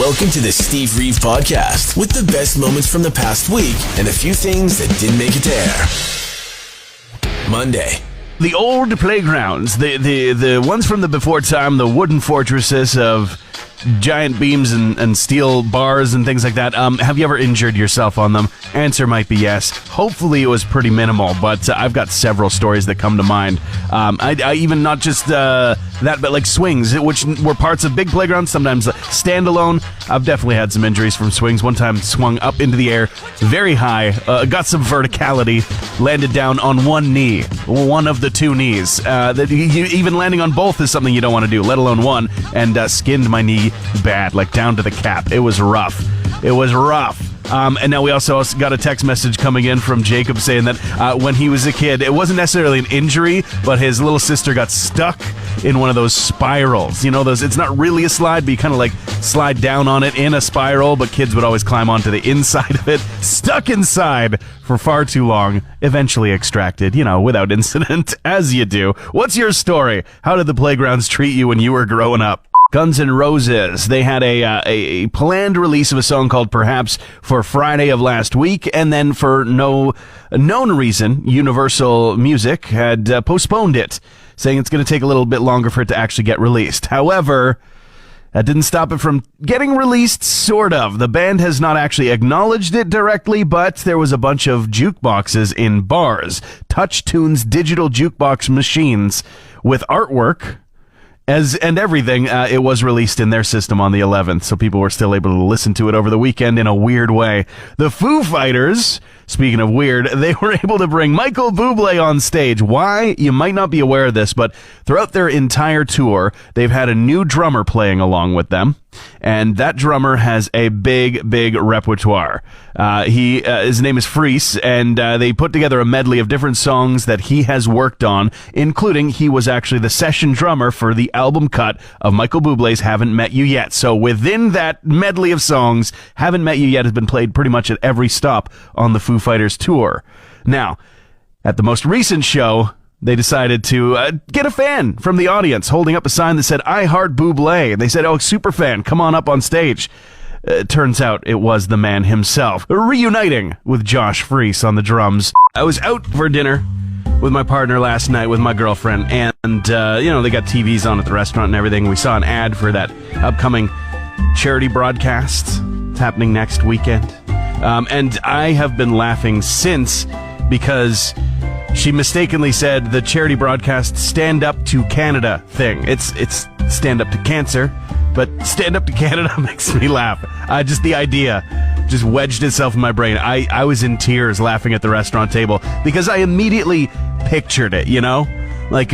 Welcome to the Steve Reeve Podcast with the best moments from the past week and a few things that didn't make it to air. Monday. The old playgrounds, the ones from the before time, the wooden fortresses of giant beams and steel bars and things like that. Have you ever injured yourself on them? Answer might be yes. Hopefully it was pretty minimal, but I've got several stories that come to mind. I even not just that, but like swings, which were parts of big playgrounds, sometimes standalone. I've definitely had some injuries from swings. One time swung up into the air very high, got some verticality, landed down on one knee, one of the two knees. Even landing on both is something you don't want to do, let alone one, and skinned my knee bad, like down to the cap. It was rough. And now we also got a text message coming in from Jacob saying that when he was a kid, it wasn't necessarily an injury, but his little sister got stuck in one of those spirals. You know, those, it's not really a slide, but you kind of like slide down on it in a spiral, but kids would always climb onto the inside of it, stuck inside for far too long, eventually extracted, you know, without incident, as you do. What's your story? How did the playgrounds treat you when you were growing up? Guns N' Roses, they had a planned release of a song called Perhaps for Friday of last week, and then for no known reason, Universal Music had postponed it, saying it's going to take a little bit longer for it to actually get released. However, that didn't stop it from getting released, sort of. The band has not actually acknowledged it directly, but there was a bunch of jukeboxes in bars, Touch Tunes digital jukebox machines with artwork, and everything. It was released in their system on the 11th, so people were still able to listen to it over the weekend in a weird way. The Foo Fighters, speaking of weird, they were able to bring Michael Bublé on stage. Why? You might not be aware of this, but throughout their entire tour, they've had a new drummer playing along with them, and that drummer has a big repertoire. His name is Freese, and they put together a medley of different songs that he has worked on, including he was actually the session drummer for the album cut of Michael Bublé's Haven't Met You Yet. So within that medley of songs, Haven't Met You Yet has been played pretty much at every stop on the Foo Fighters tour. Now, at the most recent show, they decided to get a fan from the audience holding up a sign that said, I Heart Bublé. And they said, oh, super fan, come on up on stage. Turns out it was the man himself, reuniting with Josh Freese on the drums. I was out for dinner with my partner last night with my girlfriend, and they got TVs on at the restaurant and everything. We saw an ad for that upcoming charity broadcast. It's happening next weekend. And I have been laughing since, because she mistakenly said the charity broadcast Stand Up to Canada thing. It's Stand Up to Cancer, but Stand Up to Canada makes me laugh. Just the idea just wedged itself in my brain. I was in tears laughing at the restaurant table because I immediately pictured it, you know? Like,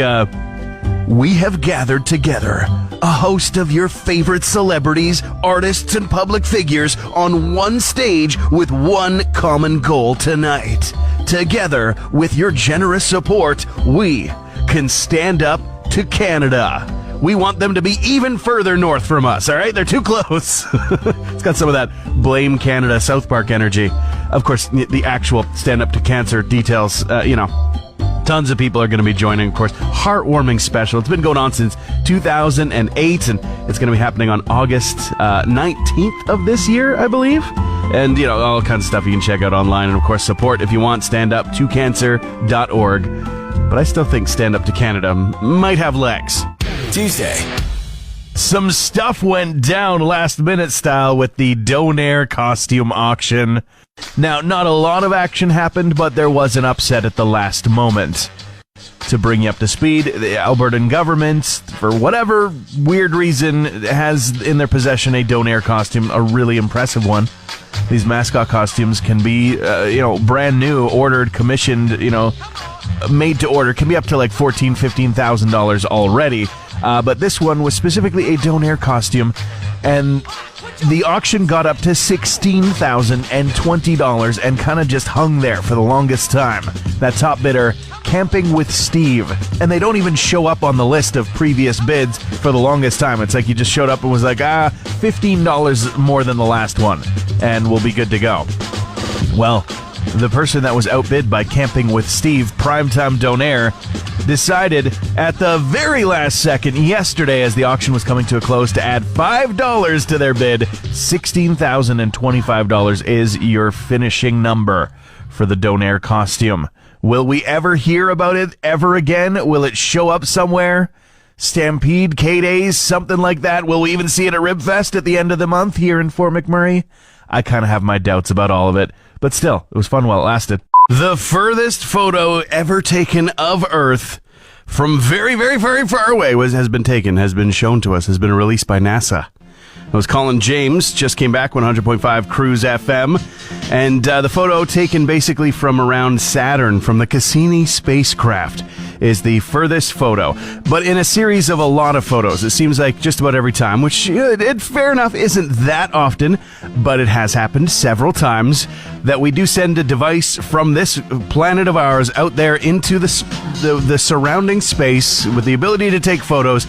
we have gathered together a host of your favorite celebrities, artists, and public figures on one stage with one common goal tonight. Together, with your generous support, we can stand up to Canada. We want them to be even further north from us, all right? They're too close. It's got some of that Blame Canada South Park energy. Of course, the actual Stand Up to Cancer details, tons of people are going to be joining, of course. Heartwarming special. It's been going on since 2008, and it's going to be happening on August 19th of this year, I believe. And, all kinds of stuff you can check out online. And, of course, support if you want, standuptocancer.org. But I still think Stand Up to Canada might have legs. Tuesday. Some stuff went down last-minute style with the Donair costume auction. Now, not a lot of action happened, but there was an upset at the last moment. To bring you up to speed, the Albertan government, for whatever weird reason, has in their possession a Donair costume, a really impressive one. These mascot costumes can be, brand new, ordered, commissioned, made to order. Can be up to like $14,000, $15,000 already. But this one was specifically a Donair costume, and the auction got up to $16,020 and kind of just hung there for the longest time. That top bidder, Camping with Steve, and they don't even show up on the list of previous bids for the longest time. It's like you just showed up and was like, $15 more than the last one, and we'll be good to go. Well, the person that was outbid by Camping with Steve, Primetime Donair, decided at the very last second yesterday as the auction was coming to a close to add $5 to their bid. $16,025 is your finishing number for the Donair costume. Will we ever hear about it ever again? Will it show up somewhere? Stampede, K-Days, something like that? Will we even see it at Ribfest at the end of the month here in Fort McMurray? I kind of have my doubts about all of it, but still, it was fun while it lasted. The furthest photo ever taken of Earth from very, very, very far away has been shown to us, has been released by NASA. It was Colin James, just came back, 100.5 Cruise FM, and the photo taken basically from around Saturn, from the Cassini spacecraft, is the furthest photo. But in a series of a lot of photos, it seems like just about every time, which, fair enough, isn't that often, but it has happened several times, that we do send a device from this planet of ours out there into the surrounding space with the ability to take photos.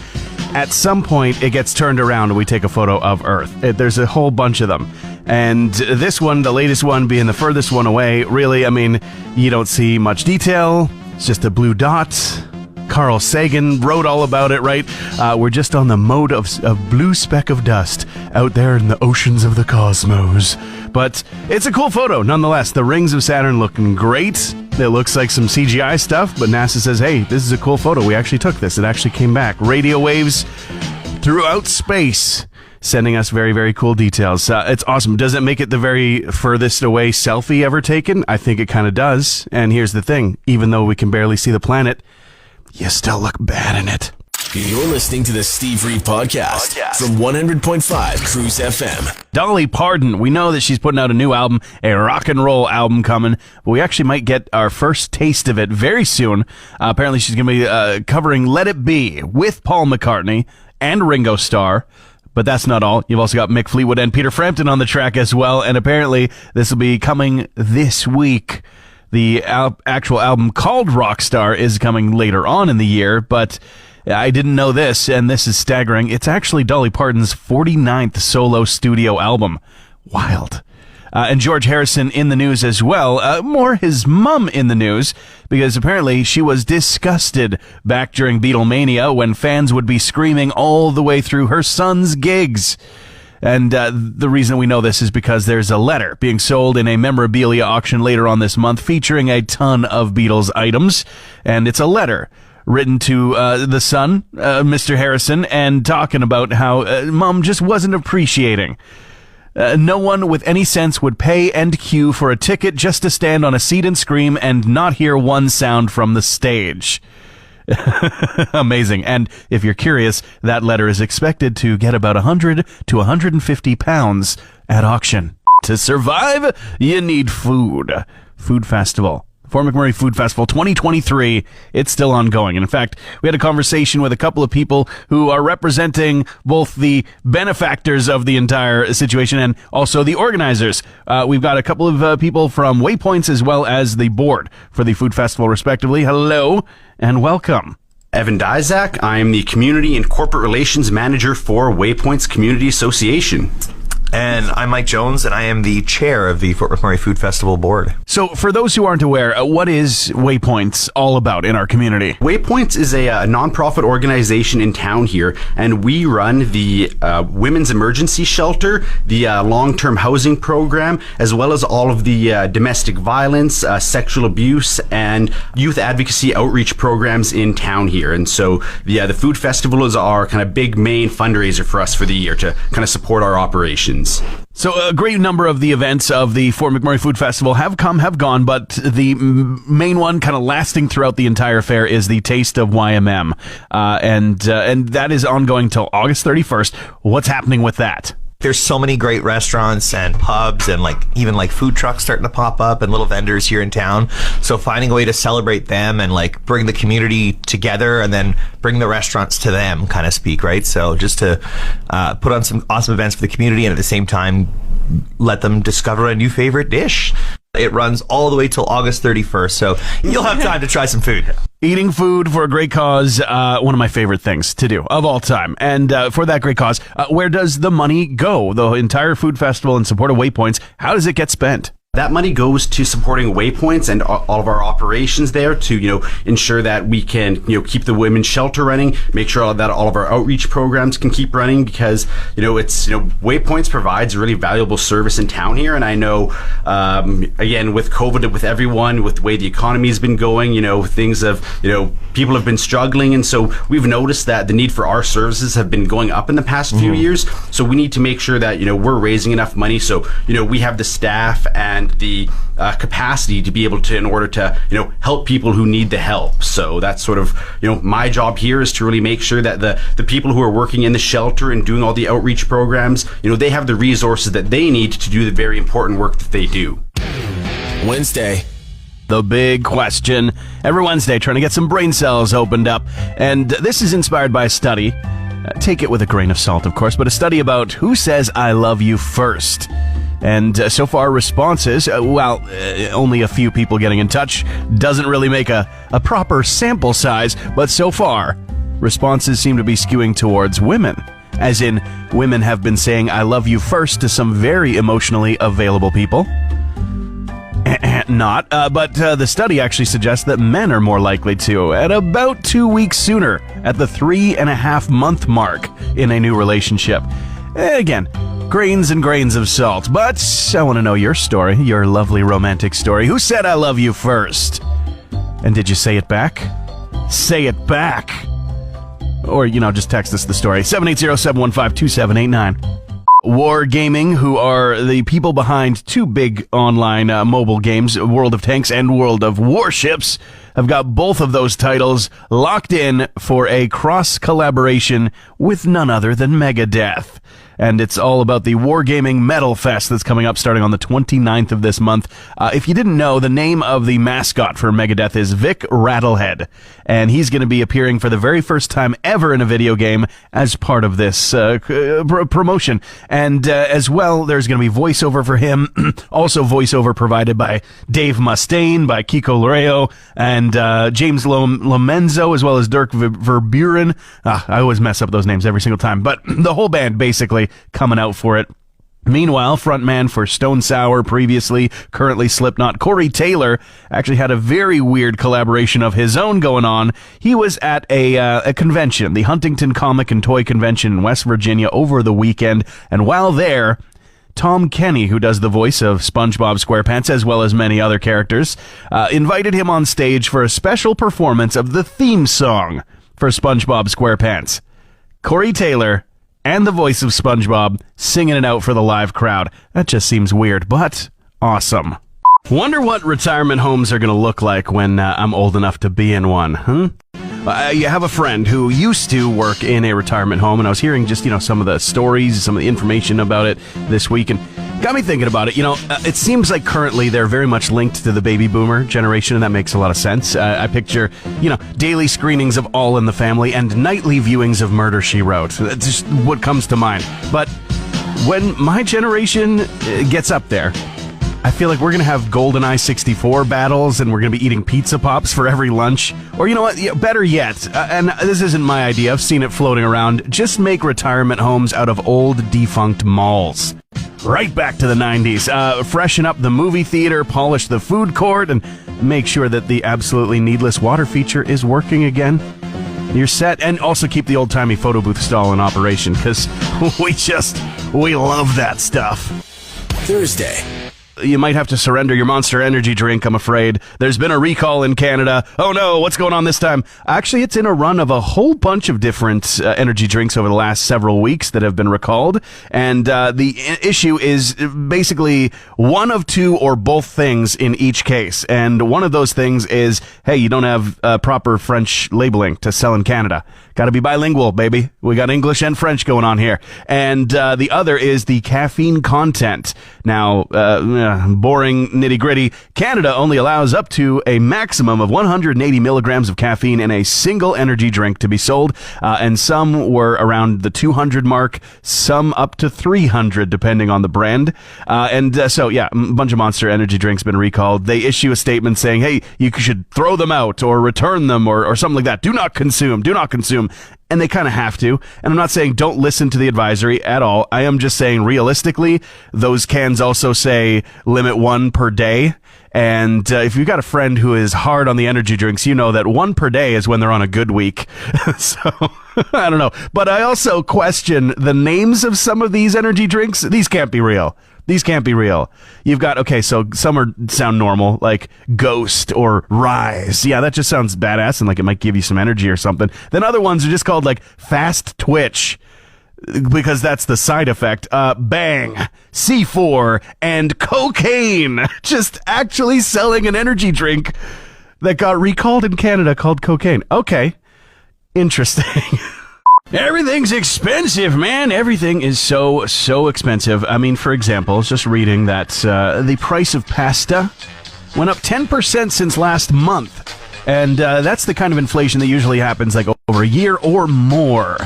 At some point, it gets turned around and we take a photo of Earth. There's a whole bunch of them. And this one, the latest one, being the furthest one away, really, I mean, you don't see much detail. It's just a blue dot. Carl Sagan wrote all about it, right? We're just on the mode of blue speck of dust out there in the oceans of the cosmos. But it's a cool photo, nonetheless. The rings of Saturn looking great. It looks like some CGI stuff, but NASA says, hey, this is a cool photo. We actually took this. It actually came back. Radio waves throughout space, sending us very, very cool details. It's awesome. Does it make it the very furthest away selfie ever taken? I think it kind of does. And here's the thing. Even though we can barely see the planet, you still look bad in it. You're listening to the Steve Reeve podcast from 100.5 Cruise FM. Dolly Parton, we know that she's putting out a new album, a rock and roll album coming, but we actually might get our first taste of it very soon. Apparently she's going to be covering Let It Be with Paul McCartney and Ringo Starr. But that's not all. You've also got Mick Fleetwood and Peter Frampton on the track as well, and apparently this will be coming this week. The actual album called Rockstar is coming later on in the year, but I didn't know this, and this is staggering. It's actually Dolly Parton's 49th solo studio album. Wild. And George Harrison in the news as well. More his mum in the news, because apparently she was disgusted back during Beatlemania when fans would be screaming all the way through her son's gigs. And the reason we know this is because there's a letter being sold in a memorabilia auction later on this month featuring a ton of Beatles items. And it's a letter written to the son, Mr. Harrison, and talking about how Mom just wasn't appreciating. No one with any sense would pay and queue for a ticket just to stand on a seat and scream and not hear one sound from the stage. Amazing. And if you're curious, that letter is expected to get about 100 to 150 pounds at auction. To survive, you need food. Food Festival. Fort McMurray Food Festival 2023, it's still ongoing. And in fact, we had a conversation with a couple of people who are representing both the benefactors of the entire situation and also the organizers. We've got a couple of people from Waypoints as well as the board for the Food Festival, respectively. Hello and welcome. Evan Dizak. I am the Community and Corporate Relations Manager for Waypoints Community Association. And I'm Mike Jones, and I am the chair of the Fort McMurray Food Festival board. So for those who aren't aware, what is Waypoints all about in our community? Waypoints is a nonprofit organization in town here, and we run the Women's Emergency Shelter, the long-term housing program, as well as all of the domestic violence, sexual abuse, and youth advocacy outreach programs in town here. And so the Food Festival is our kind of big main fundraiser for us for the year to kind of support our operations. So a great number of the events of the Fort McMurray Food Festival have come, have gone, but the main one kind of lasting throughout the entire fair is the Taste of YMM. And that is ongoing till August 31st. What's happening with that? There's so many great restaurants and pubs and even food trucks starting to pop up and little vendors here in town. So finding a way to celebrate them and bring the community together and then bring the restaurants to them, kind of speak, right? So just to put on some awesome events for the community and at the same time let them discover a new favorite dish. It runs all the way till August 31st, so you'll have time to try some food. Eating food for a great cause, one of my favorite things to do of all time. And for that great cause, where does the money go? The entire food festival in support of Waypoints, how does it get spent? that money goes to supporting Waypoints and all of our operations there to, ensure that we can, keep the women's shelter running, make sure that all of our outreach programs can keep running, because, Waypoints provides a really valuable service in town here. And I know, again, with COVID, with everyone, with the way the economy has been going, things have, people have been struggling. And so we've noticed that the need for our services have been going up in the past few years. So we need to make sure that, we're raising enough money. So, we have the staff and the capacity to be able to, in order to, help people who need the help. So that's sort of, my job here is to really make sure that the people who are working in the shelter and doing all the outreach programs, they have the resources that they need to do the very important work that they do. Wednesday. The big question. Every Wednesday, trying to get some brain cells opened up. And this is inspired by a study. Take it with a grain of salt, of course, but a study about who says I love you first. And so far, responses, only a few people getting in touch, doesn't really make a proper sample size, but so far, responses seem to be skewing towards women. As in, women have been saying I love you first to some very emotionally available people. Not, but the study actually suggests that men are more likely to, at about 2 weeks sooner, at the 3.5 month mark in a new relationship. Again, grains and grains of salt, but I want to know your story, your lovely romantic story. Who said I love you first? And did you say it back? Say it back! Or, just text us the story, 780-715-2789. Wargaming, who are the people behind two big online mobile games, World of Tanks and World of Warships, have got both of those titles locked in for a cross-collaboration with none other than Megadeth. And it's all about the Wargaming Metal Fest that's coming up starting on the 29th of this month. If you didn't know, the name of the mascot for Megadeth is Vic Rattlehead. And he's going to be appearing for the very first time ever in a video game as part of this promotion. And as well, there's going to be voiceover for him. Also voiceover provided by Dave Mustaine, by Kiko Loreo, and James Lomenzo, as well as Dirk Verburen. I always mess up those names every single time. But the whole band, basically, coming out for it. Meanwhile, frontman for Stone Sour, previously, currently Slipknot, Corey Taylor, actually had a very weird collaboration of his own going on. He was at a convention, the Huntington Comic and Toy Convention in West Virginia over the weekend, and while there, Tom Kenny, who does the voice of SpongeBob SquarePants as well as many other characters, invited him on stage for a special performance of the theme song for SpongeBob SquarePants. Corey Taylor and the voice of SpongeBob singing it out for the live crowd. That just seems weird, but awesome. Wonder what retirement homes are going to look like when I'm old enough to be in one, huh? You have a friend who used to work in a retirement home, and I was hearing just, some of the stories, some of the information about it this week, and got me thinking about it. It seems like currently they're very much linked to the baby boomer generation, and that makes a lot of sense. I picture, daily screenings of All in the Family and nightly viewings of Murder, She Wrote. That's just what comes to mind. But when my generation gets up there, I feel like we're going to have GoldenEye 64 battles, and we're going to be eating Pizza Pops for every lunch. Or you know what? Better yet, and this isn't my idea, I've seen it floating around, just make retirement homes out of old defunct malls. Right back to the 90s. Freshen up the movie theater, polish the food court, and make sure that the absolutely needless water feature is working again. You're set, and also keep the old-timey photo booth stall in operation, because we love that stuff. Thursday. You might have to surrender your Monster Energy drink, I'm afraid. There's been a recall in Canada. Oh no, what's going on this time? Actually, it's in a run of a whole bunch of different energy drinks over the last several weeks that have been recalled. And the issue is basically one of two or both things in each case. And one of those things is, hey, you don't have proper French labeling to sell in Canada. Got to be bilingual, baby. We got English and French going on here. And the other is the caffeine content. Now, boring nitty-gritty, Canada only allows up to a maximum of 180 milligrams of caffeine in a single energy drink to be sold, and some were around the 200 mark, some up to 300 depending on the brand. So a bunch of Monster Energy drinks been recalled. They issue a statement saying, hey, you should throw them out or return them or something like that. Do not consume. and they kind of have to. And I'm not saying don't listen to the advisory at all. I am just saying realistically, those cans also say limit 1 per day. And if you've got a friend who is hard on the energy drinks, you know that 1 per day is when they're on a good week. So, I don't know. But I also question the names of some of these energy drinks. These can't be real. These can't be real. You've got, okay, so some sound normal, like Ghost or Rise. Yeah, that just sounds badass and like it might give you some energy or something. Then other ones are just called like Fast Twitch, because that's the side effect. Bang, C4, and cocaine. Just actually selling an energy drink that got recalled in Canada called cocaine. Okay, interesting. Everything's expensive, man. Everything is so expensive. I mean, for example, I was just reading that the price of pasta went up 10% since last month. And that's the kind of inflation that usually happens like over a year or more.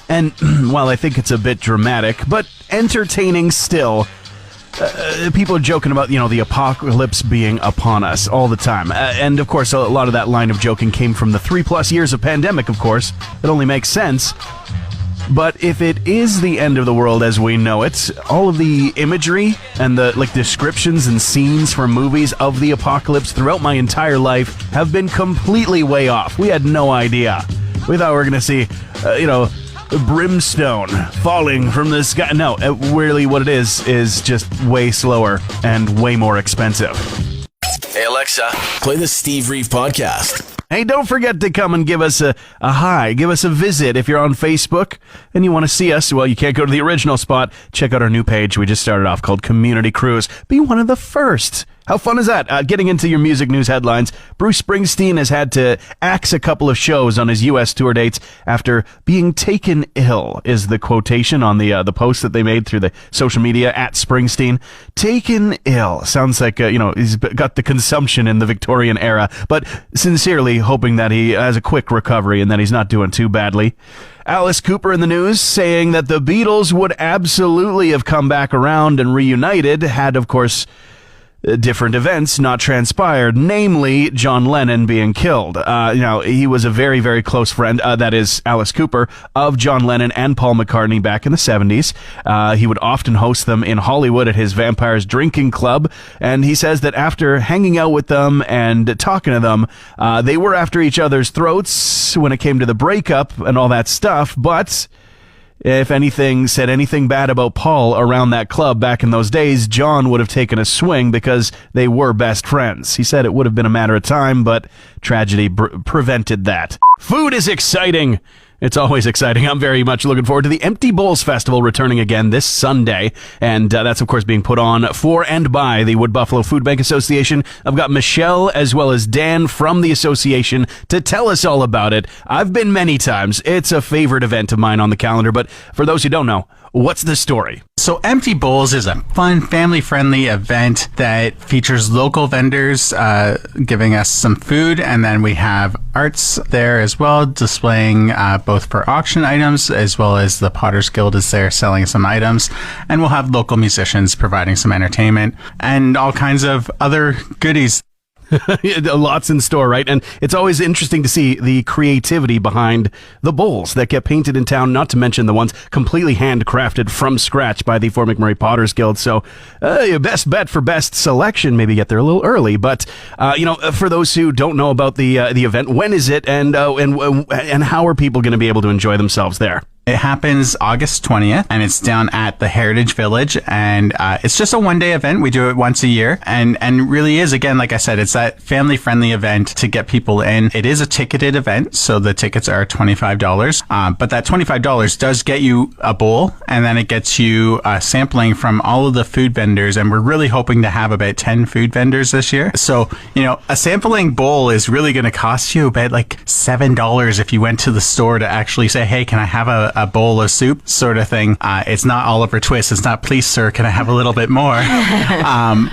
And while I think it's a bit dramatic, but entertaining still, people are joking about, the apocalypse being upon us all the time. And of course, a lot of that line of joking came from the 3+ years of pandemic, of course. It only makes sense. But if it is the end of the world as we know it, all of the imagery and the descriptions and scenes from movies of the apocalypse throughout my entire life have been completely way off. We had no idea. We thought we were going to see, brimstone falling from the sky. No, really what it is just way slower and way more expensive. Hey Alexa, play the Steve Reeve podcast. Hey, don't forget to come and give us a hi, give us a visit if you're on Facebook and you want to see us. Well, you can't go to the original spot. Check out our new page we just started off called Community Cruise. Be one of the first. How fun is that? Getting into your music news headlines, Bruce Springsteen has had to axe a couple of shows on his U.S. tour dates after being taken ill, is the quotation on the post that they made through the social media at Springsteen. Taken ill. Sounds like, he's got the consumption in the Victorian era, but sincerely hoping that he has a quick recovery and that he's not doing too badly. Alice Cooper in the news saying that the Beatles would absolutely have come back around and reunited had, of course, different events not transpired, namely John Lennon being killed. He was a very, very close friend, that is Alice Cooper, of John Lennon and Paul McCartney back in the 70s. He would often host them in Hollywood at his Vampires Drinking Club, and he says that after hanging out with them and talking to them, they were after each other's throats when it came to the breakup and all that stuff, but if anything said anything bad about Paul around that club back in those days, John would have taken a swing because they were best friends. He said it would have been a matter of time, but tragedy prevented that. Food is exciting. It's always exciting. I'm very much looking forward to the Empty Bowls Festival returning again this Sunday. And that's, of course, being put on for and by the Wood Buffalo Food Bank Association. I've got Michelle as well as Dan from the association to tell us all about it. I've been many times. It's a favorite event of mine on the calendar. But for those who don't know, what's the story? So Empty Bowls is a fun, family-friendly event that features local vendors giving us some food, and then we have arts there as well, displaying both for auction items as well as the Potter's Guild is there selling some items, and we'll have local musicians providing some entertainment and all kinds of other goodies. Lots in store, right? And it's always interesting to see the creativity behind the bowls that get painted in town, not to mention the ones completely handcrafted from scratch by the Fort McMurray Potters Guild. So your best bet for best selection, maybe get there a little early. But, for those who don't know about the event, when is it and how are people going to be able to enjoy themselves there? It happens August 20th, and it's down at the Heritage Village, and it's just a one-day event. We do it once a year, and really is, again, like I said, it's that family-friendly event to get people in. It is a ticketed event, so the tickets are $25, but that $25 does get you a bowl, and then it gets you sampling from all of the food vendors, and we're really hoping to have about 10 food vendors this year. So, a sampling bowl is really going to cost you about like $7 if you went to the store to actually say, hey, can I have a bowl of soup sort of thing. It's not Oliver Twist. It's not, please, sir, can I have a little bit more?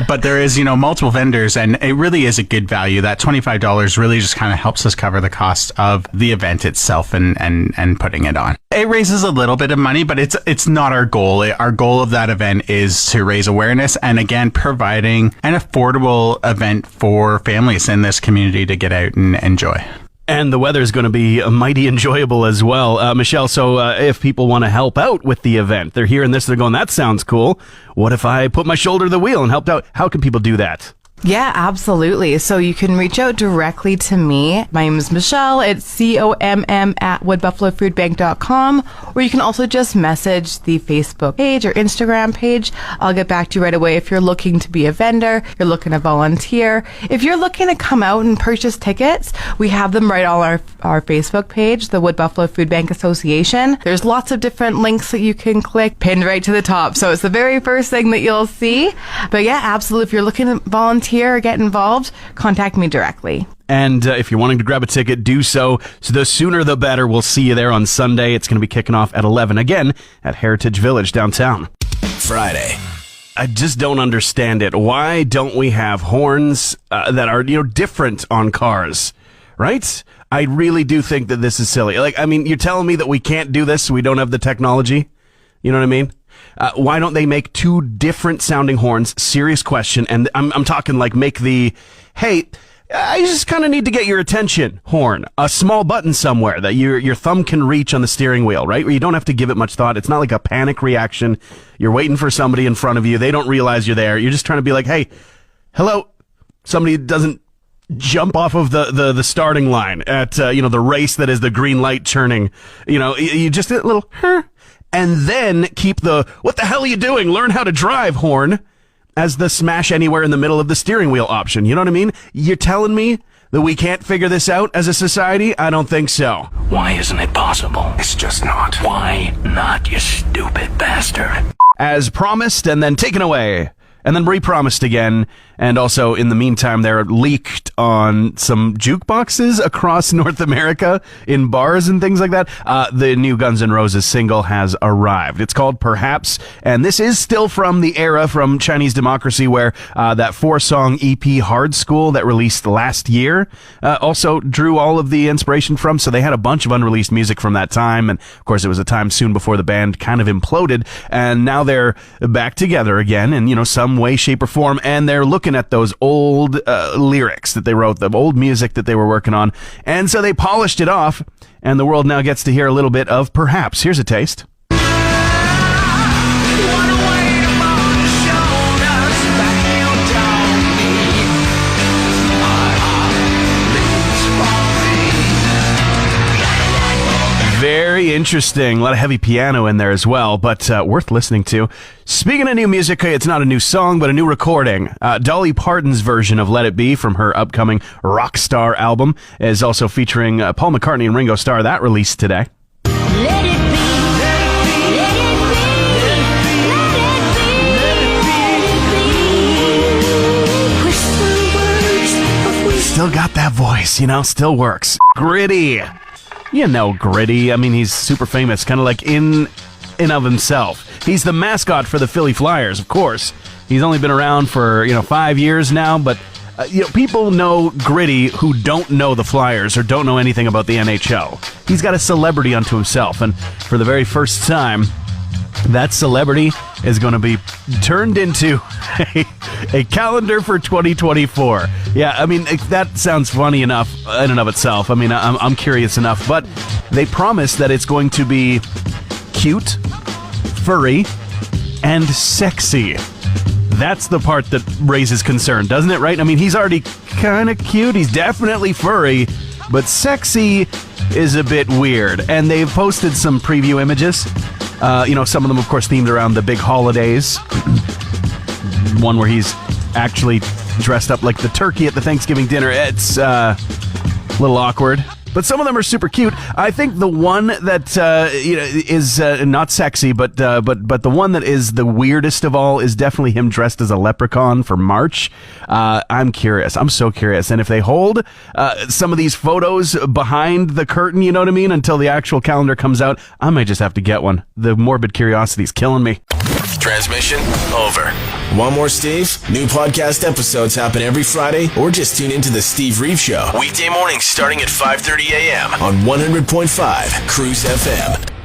But there is, multiple vendors, and it really is a good value. That $25 really just kind of helps us cover the cost of the event itself and putting it on. It raises a little bit of money, but it's not our goal. Our goal of that event is to raise awareness and, again, providing an affordable event for families in this community to get out and enjoy. And the weather is going to be mighty enjoyable as well. Michelle, so if people want to help out with the event, they're hearing this, they're going, that sounds cool. What if I put my shoulder to the wheel and helped out? How can people do that? Yeah, absolutely. So you can reach out directly to me. My name is Michelle. It's COMM@woodbuffalofoodbank.com. Or you can also just message the Facebook page or Instagram page. I'll get back to you right away if you're looking to be a vendor, you're looking to volunteer. If you're looking to come out and purchase tickets, we have them right on our Facebook page, the Wood Buffalo Food Bank Association. There's lots of different links that you can click, pinned right to the top. So it's the very first thing that you'll see. But yeah, absolutely. If you're looking to volunteer or get involved, contact me directly. And if you're wanting to grab a ticket, do so. So the sooner the better. We'll see you there on Sunday. It's going to be kicking off at 11 again at Heritage Village downtown. Friday. I just don't understand it. Why don't we have horns that are, different on cars? Right? I really do think that this is silly. You're telling me that we can't do this, so we don't have the technology? You know what I mean? Why don't they make two different sounding horns? Serious question. And I'm talking make the, hey, I just kind of need to get your attention horn. A small button somewhere that your thumb can reach on the steering wheel, right? Where you don't have to give it much thought. It's not like a panic reaction. You're waiting for somebody in front of you. They don't realize you're there. You're just trying to be like, hey, hello. Somebody doesn't jump off of the starting line at, the race that is the green light turning. You just a little, and then keep the, what the hell are you doing? Learn how to drive horn as the smash anywhere in the middle of the steering wheel option. You know what I mean? You're telling me that we can't figure this out as a society? I don't think so. Why isn't it possible? It's just not. Why not, you stupid bastard? As promised and then taken away. And then re-promised again. And also, in the meantime, they're leaked on some jukeboxes across North America in bars and things like that. The new Guns N' Roses single has arrived. It's called Perhaps. And this is still from the era from Chinese Democracy where that 4-song EP Hard School that released last year also drew all of the inspiration from. So they had a bunch of unreleased music from that time. And, of course, it was a time soon before the band kind of imploded. And now they're back together again in, some way, shape, or form. And they're looking at those old lyrics that they wrote, the old music that they were working on. And so they polished it off, and the world now gets to hear a little bit of Perhaps. Here's a taste. Very interesting. A lot of heavy piano in there as well, but worth listening to. Speaking of new music, it's not a new song, but a new recording. Dolly Parton's version of Let It Be from her upcoming Rockstar album is also featuring Paul McCartney and Ringo Starr. That released today. Let it be, let it be, let it be, let it be. Whisper words of wisdom. Still got that voice, still works. Gritty. Gritty. I mean, he's super famous, kind of like in of himself. He's the mascot for the Philly Flyers, of course. He's only been around for, 5 years now, but, people know Gritty who don't know the Flyers or don't know anything about the NHL. He's got a celebrity unto himself, and for the very first time, that celebrity is going to be turned into a calendar for 2024. Yeah, I mean, that sounds funny enough in and of itself. I mean, I'm curious enough, but they promise that it's going to be cute, furry, and sexy. That's the part that raises concern, doesn't it, right? I mean, he's already kind of cute. He's definitely furry, but sexy is a bit weird. And they've posted some preview images. Some of them, of course, themed around the big holidays. One where he's actually dressed up like the turkey at the Thanksgiving dinner. It's a little awkward. But some of them are super cute. I think the one that is not sexy, but the one that is the weirdest of all is definitely him dressed as a leprechaun for March. I'm curious. I'm so curious. And if they hold some of these photos behind the curtain, you know what I mean, until the actual calendar comes out, I might just have to get one. The morbid curiosity is killing me. Transmission over. Want more Steve? New podcast episodes happen every Friday, or just tune into the Steve Reeve Show. Weekday mornings starting at 5:30 a.m. on 100.5 Cruise FM.